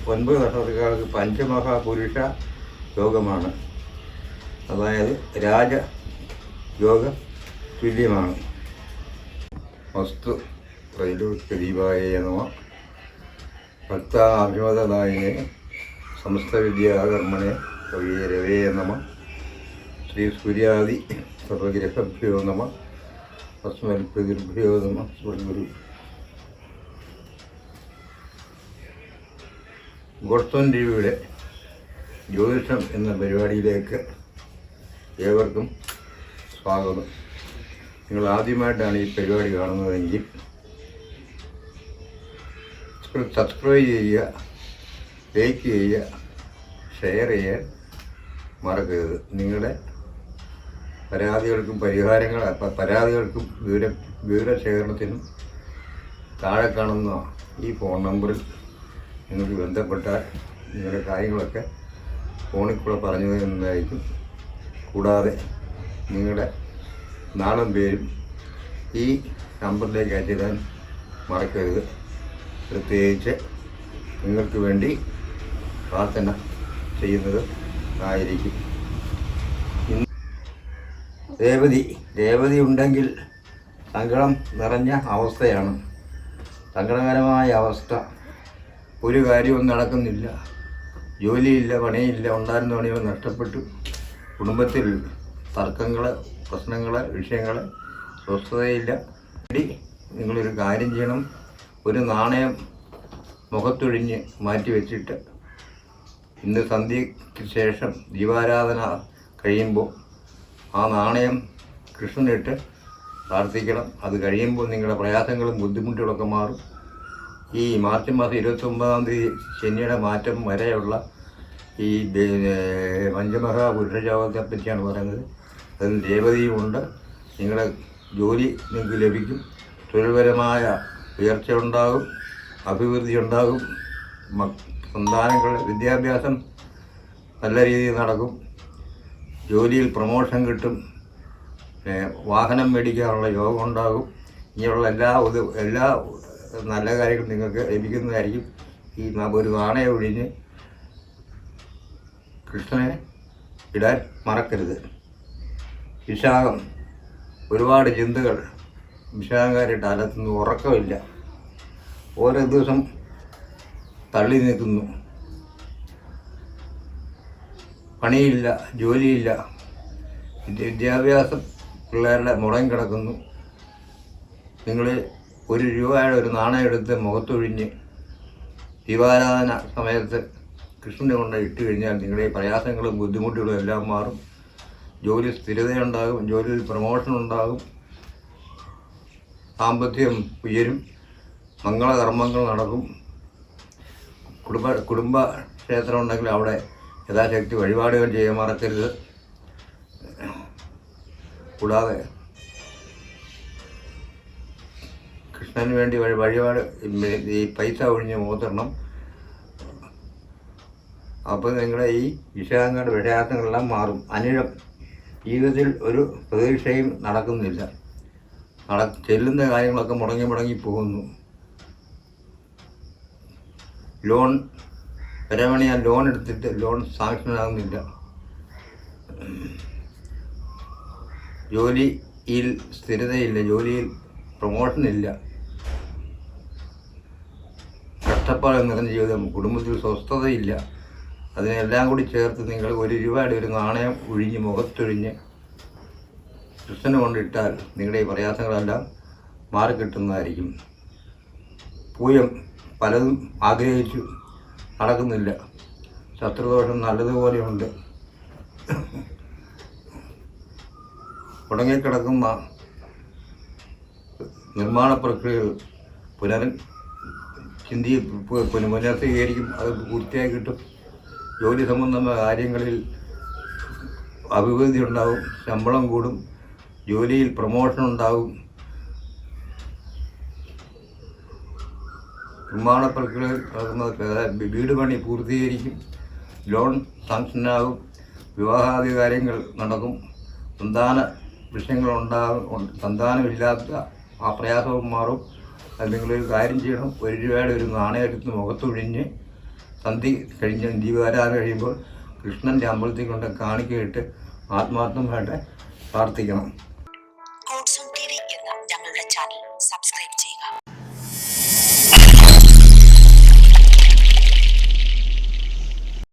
9 നക്ഷത്രക്കാർക്ക് പഞ്ചമഹാപുരുഷ യോഗമാണ്. അതായത് രാജയോഗ തുല്യമാണ്. വസ്തു ത്രൈലോക്യദീപായ നമ. ഭക്താഭിമതദായിനെ സമസ്തവിദ്യാകർമ്മണെ കവിരവേ നമ. ശ്രീ സൂര്യാദി സർവഗ്രഹഭ്യോ നമ. അസ്മൽഭ്യോ നമ. സ്വർഗുരു ഗോഡ്സോൺ ടിവിയുടെ ജ്യോതിഷം എന്ന പരിപാടിയിലേക്ക് ഏവർക്കും സ്വാഗതം. നിങ്ങൾ ആദ്യമായിട്ടാണ് ഈ പരിപാടി കാണുന്നതെങ്കിൽ സബ്സ്ക്രൈബ് ചെയ്യുക, ലൈക്ക് ചെയ്യുക, ഷെയർ ചെയ്യാൻ മറക്കരുത്. നിങ്ങളുടെ പരാതികൾക്കും പരാതികൾക്കും വിവരശേഖരണത്തിനും താഴെ കാണുന്ന ഈ ഫോൺ നമ്പറിൽ നിങ്ങൾക്ക് ബന്ധപ്പെട്ടാൽ നിങ്ങളുടെ കാര്യങ്ങളൊക്കെ ഫോണിൽ കൂടെ പറഞ്ഞു തരുന്നതായിരിക്കും. കൂടാതെ നിങ്ങളുടെ നാളും പേരും ഈ നമ്പറിലേക്ക് അയച്ചിടാൻ മറക്കരുത്. പ്രത്യേകിച്ച് നിങ്ങൾക്ക് വേണ്ടി പ്രാർത്ഥന ചെയ്യുന്നത് ആയിരിക്കും. രേവതി ഉണ്ടെങ്കിൽ സങ്കടം നിറഞ്ഞ അവസ്ഥയാണ്. സങ്കടകരമായ അവസ്ഥ. ഒരു കാര്യവും നടക്കുന്നില്ല, ജോലിയില്ല, പണിയില്ല, ഉണ്ടായിരുന്ന പണികൾ നഷ്ടപ്പെട്ടു. കുടുംബത്തിൽ തർക്കങ്ങൾ, പ്രശ്നങ്ങൾ, വിഷയങ്ങൾ, സ്വസ്ഥതയില്ല. നിങ്ങളൊരു കാര്യം ചെയ്യണം. ഒരു നാണയം മുഖത്തൊഴിഞ്ഞ് മാറ്റി വെച്ചിട്ട് ഇന്ന് സന്ധ്യയ്ക്ക് ശേഷം ദീപാരാധന കഴിയുമ്പോൾ ആ നാണയം കൃഷ്ണനിട്ട് പ്രാർത്ഥിക്കണം. അത് കഴിയുമ്പോൾ നിങ്ങളുടെ പ്രയാസങ്ങളും ബുദ്ധിമുട്ടുകളൊക്കെ മാറും. ഈ മാർച്ച് മാസം 29-ാം തീയതി ശനിയുടെ മാറ്റം വരെയുള്ള ഈ പഞ്ചമഹാപുരുഷയോഗത്തെ പറ്റിയാണ് പറയുന്നത്. അതിൽ രേവതിയുമുണ്ട്. നിങ്ങളുടെ ജോലി നിങ്ങൾക്ക് ലഭിക്കും. തൊഴിൽപരമായ ഉയർച്ച ഉണ്ടാകും, അഭിവൃദ്ധി ഉണ്ടാകും. സന്താനങ്ങളുടെ വിദ്യാഭ്യാസം നല്ല രീതിയിൽ നടക്കും. ജോലിയിൽ പ്രമോഷൻ കിട്ടും. വാഹനം മേടിക്കാനുള്ള യോഗം ഉണ്ടാകും. ഇങ്ങനെയുള്ള എല്ലാ നല്ല കാര്യങ്ങളും നിങ്ങൾക്ക് ലഭിക്കുന്നതായിരിക്കും. ഈ ഒരു നാണയം ഒഴിഞ്ഞ് കൃഷ്ണനെ ഇടാൻ മറക്കരുത്. വിശാഖം, ഒരുപാട് ചിന്തകൾ വിശാഖക്കാരിട്ട് അലത്തുന്നു. ഉറക്കമില്ല, ഓരോ ദിവസം തള്ളി നിൽക്കുന്നു. പണിയില്ല, ജോലിയില്ല, വിദ്യാഭ്യാസം പിള്ളേരുടെ മുടങ്ങി കിടക്കുന്നു. നിങ്ങൾ 1 രൂപയുടെ ഒരു നാണയം എടുത്ത് മുഖത്തൊഴിഞ്ഞ് ദീപാരാധന സമയത്ത് കൃഷ്ണനെ കൊണ്ട് ഇട്ട് കഴിഞ്ഞാൽ നിങ്ങളുടെ പ്രയാസങ്ങളും ബുദ്ധിമുട്ടുകളും എല്ലാം മാറും. ജോലി സ്ഥിരതയുണ്ടാകും, ജോലിയിൽ പ്രമോഷൻ ഉണ്ടാകും, സാമ്പത്തികം ഉയരും, മംഗളകർമ്മങ്ങൾ നടക്കും. കുടുംബ ക്ഷേത്രം ഉണ്ടെങ്കിൽ അവിടെ യഥാശക്തി വഴിപാടുകൾ ചെയ്യാൻ മറക്കരുത്. കൂടാതെ കൃഷ്ണന് വേണ്ടി വഴിപാട് ഈ പൈസ ഒഴിഞ്ഞ് മുഖത്തിടണം. അപ്പോൾ നിങ്ങളുടെ ഈ വിശാഖങ്ങളുടെ പ്രയാസങ്ങളെല്ലാം മാറും. അനിഴം, ജീവിതത്തിൽ ഒരു പ്രതീക്ഷയും നടക്കുന്നില്ല. ചെല്ലുന്ന കാര്യങ്ങളൊക്കെ മുടങ്ങി പോകുന്നു. ലോൺ പരമണിയാൻ ലോൺ എടുത്തിട്ട് ലോൺ സാങ്ഷനാകുന്നില്ല. ജോലിയിൽ സ്ഥിരതയില്ല, ജോലിയിൽ പ്രമോഷനില്ല. കഷ്ടപ്പാട് നിറഞ്ഞ ജീവിതം, കുടുംബത്തിൽ സ്വസ്ഥതയില്ല. അതിനെല്ലാം കൂടി ചേർത്ത് നിങ്ങൾ 1 രൂപയുടെ ഒരു നാണയം ഒഴിഞ്ഞ് മുഖത്തൊഴിഞ്ഞ് കൃഷ്ണനെ കൊണ്ടിട്ടാൽ നിങ്ങളുടെ ഈ പ്രയാസങ്ങളെല്ലാം മാറിക്കിട്ടുന്നതായിരിക്കും. പൂയം, പലതും ആഗ്രഹിച്ചു നടക്കുന്നില്ല. ശത്രുദോഷം നല്ലതുപോലെയുണ്ട്. മുടങ്ങിക്കിടക്കുന്ന നിർമ്മാണ പ്രക്രിയകൾ പുനഃസീകരിക്കും. അത് പൂർത്തിയായി കിട്ടും. ജോലി സംബന്ധമായ കാര്യങ്ങളിൽ അഭിവൃദ്ധി ഉണ്ടാകും, ശമ്പളം കൂടും, ജോലിയിൽ പ്രമോഷൻ ഉണ്ടാകും. നിർമ്മാണ പ്രക്രിയ നടക്കുന്ന വീട് പണി പൂർത്തീകരിക്കും, ലോൺ സാങ്ഷനാകും, വിവാഹാദി കാര്യങ്ങൾ നടക്കും, സന്താന വിഷയങ്ങളുണ്ടാകും, സന്താനമില്ലാത്ത ആ പ്രയാസവും മാറും. അത് നിങ്ങളൊരു കാര്യം ചെയ്യണം. 1 രൂപയുടെ ഒരു നാണയം എടുത്ത് മുഖത്തൊഴിഞ്ഞ് സന്ധി കഴിഞ്ഞ് ദീപാരാധന കഴിയുമ്പോൾ കൃഷ്ണൻ്റെ അമ്പലത്തിൽ കൊണ്ട് കാണിക്കയിട്ട് ആത്മാർത്ഥമായിട്ട് പ്രാർത്ഥിക്കണം. ഗോഡ്സ് ഓൺ ടിവി എന്ന ഞങ്ങളുടെ ചാനൽ സബ്സ്ക്രൈബ് ചെയ്യുക.